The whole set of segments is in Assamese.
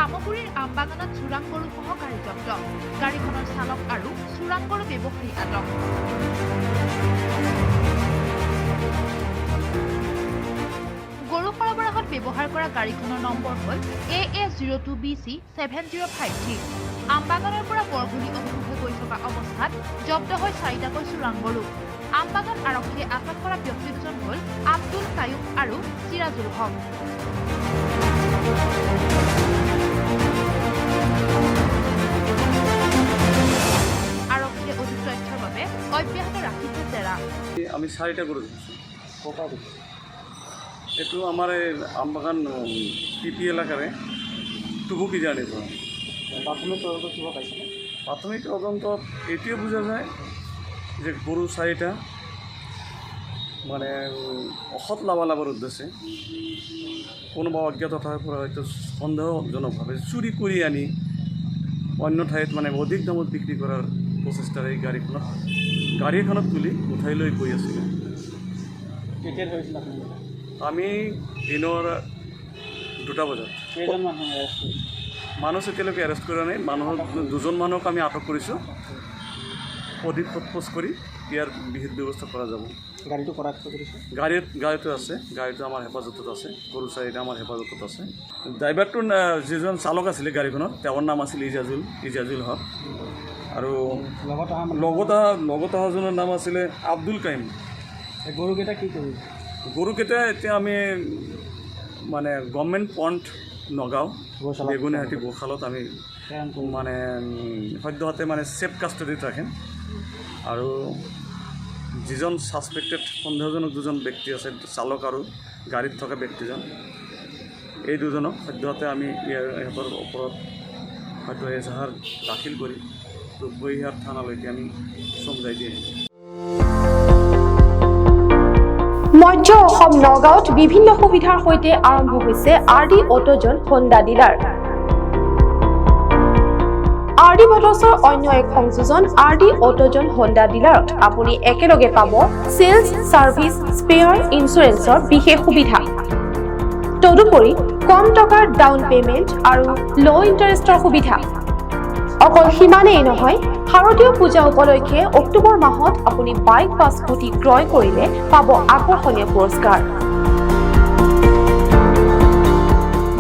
জামুগুৰিৰ আমবাগানত চোৰাং গৰু সহ গাড়ী জব্দ গাড়ীখনৰ চালক আৰু চোৰাং গৰু ব্যৱসায়ী আটক গৰু সৰবৰাহত ব্যৱহাৰ কৰা গাড়ীখনৰ নম্বৰ হ'ল AA02BC 7053 আমবাগানৰ পৰা বৰগুৰি অভিমুখে গৈ থকা অৱস্থাত জব্দ হয় 4টাকৈ চোৰাং গৰু আমবাগান আৰক্ষীয়ে আটক কৰা ব্যক্তি দুজন হ'ল আব্দুল কায়ুম আৰু চিৰাজুল হক আৰক্ষীয়ে অধিক তথ্যৰ বাবে অব্যাহত ৰাখিছে জেৰা আমি 4টা গৰু এইটো আমাৰ আমবাগান পিপি এলাকাৰে টুবুকি জানি প্ৰাথমিক তদন্ত কিবা পাইছে প্ৰাথমিক তদন্তত এইটোৱে বুজা যায় যে গৰু 4টা মানে অসৎ লাভালাভৰ উদ্দেশ্যে কোনোবা অজ্ঞাত ঠাইৰ পৰা হয়তো সন্দেহজনকভাৱে চুৰি কৰি আনি অন্য ঠাইত মানে অধিক দামত বিক্ৰী কৰাৰ প্ৰচেষ্টাৰে এই গাড়ীখনত তুলি উঠাই লৈ গৈ আছিলে কেতিয়া ধৰিছিল আপুনি আমি দিনৰ 2টা বজাত কেইজন মানুহ এৰেষ্ট কৰিছে মানুহ এতিয়ালৈকে এৰেষ্ট কৰা নাই মানুহৰ 2জন মানুহক আমি আটক কৰিছোঁ অধিক সোধপোছ কৰি ইয়াৰ বিহিত ব্যৱস্থা কৰা যাব গাড়ীটো কৰায়ত্ব কৰিছে গাড়ীটো আছে গাড়ীটো আমাৰ হেফাজতত আছে গৰু 4টা আমাৰ হেফাজতত আছে ড্ৰাইভাৰটোৰ যিজন চালক আছিলে গাড়ীখনত তেওঁৰ নাম আছিল ইজাজুল হক আৰু লগত অহাজনৰ নাম আছিলে আব্দুল কায়ুম গৰুকেইটা কি কৰিছে গৰুকেইটা এতিয়া আমি মানে গভৰ্ণমেণ্ট পইণ্ট নগাঁও বেগুনীহাটী গোশালত আমি মানে সদ্যহতে মানে ছেফ কাষ্টডিত ৰাখিম আৰু যিজন ছাছপেক্টেড সন্দেহজনক দুজন ব্যক্তি আছে চালক আৰু গাড়ীত থকা ব্যক্তিজন এই দুজনক সদ্যহতে আমি ইহঁতৰ ওপৰত হয়তো এজাহাৰ দাখিল কৰি ৰূপগড়িহাট থানালৈকে আমি চমজাই দি আহিম মধ্য অসম নগাঁৱত বিভিন্ন সুবিধাৰ সৈতে আৰম্ভ হৈছে RD অটোজন হোণ্ডা ডিলাৰ RD মটৰ্ছৰ অন্য এক সংযোজন RD অটোজন হোণ্ডা ডিলাৰত আপুনি একেলগে পাব সেলছ সাৰ্ভিস স্পেয়াৰ ইন্স্যুৰেন্সৰ বিশেষ সুবিধা তদুপৰি কম টকাৰ ডাউন পেমেন্ট আৰু লো ইন্টাৰেষ্টৰ সুবিধা অকল সিমানেই নহয় শাৰদীয় পূজা উপলক্ষে অক্টোবৰ মাহত আপুনি বাইক বা স্কুটি ক্ৰয় কৰিলে পাব আকৰ্ষণীয় পুৰস্কাৰ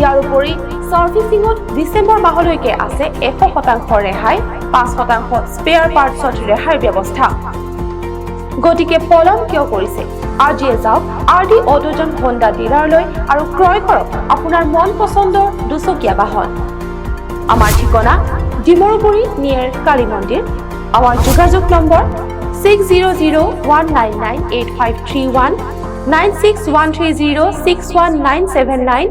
ইয়াৰ উপৰি সাৰ্ভিসিঙত ডিসেম্বৰ মাহলৈকে আছে 100% ৰেহাই 5% স্পেয়াৰ পাৰ্টছত ৰেহাইৰ ব্যৱস্থা গতিকে পলম কিয় কৰিছে আজিয়ে যাওক RD অটোজন হোণ্ডা ডিলাৰলৈ আৰু ক্ৰয় কৰক আপোনাৰ মন পছন্দৰ দুচকীয়া বাহন আমাৰ ঠিকনা ডিমৰুগুৰি নিয়াৰ কালী মন্দিৰ আমাৰ যোগাযোগ নম্বৰ 6001998531 9613061979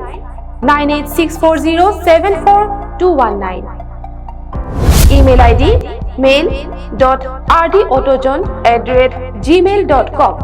986407421 ইমেইল ID mail.rdautojon@gmail.com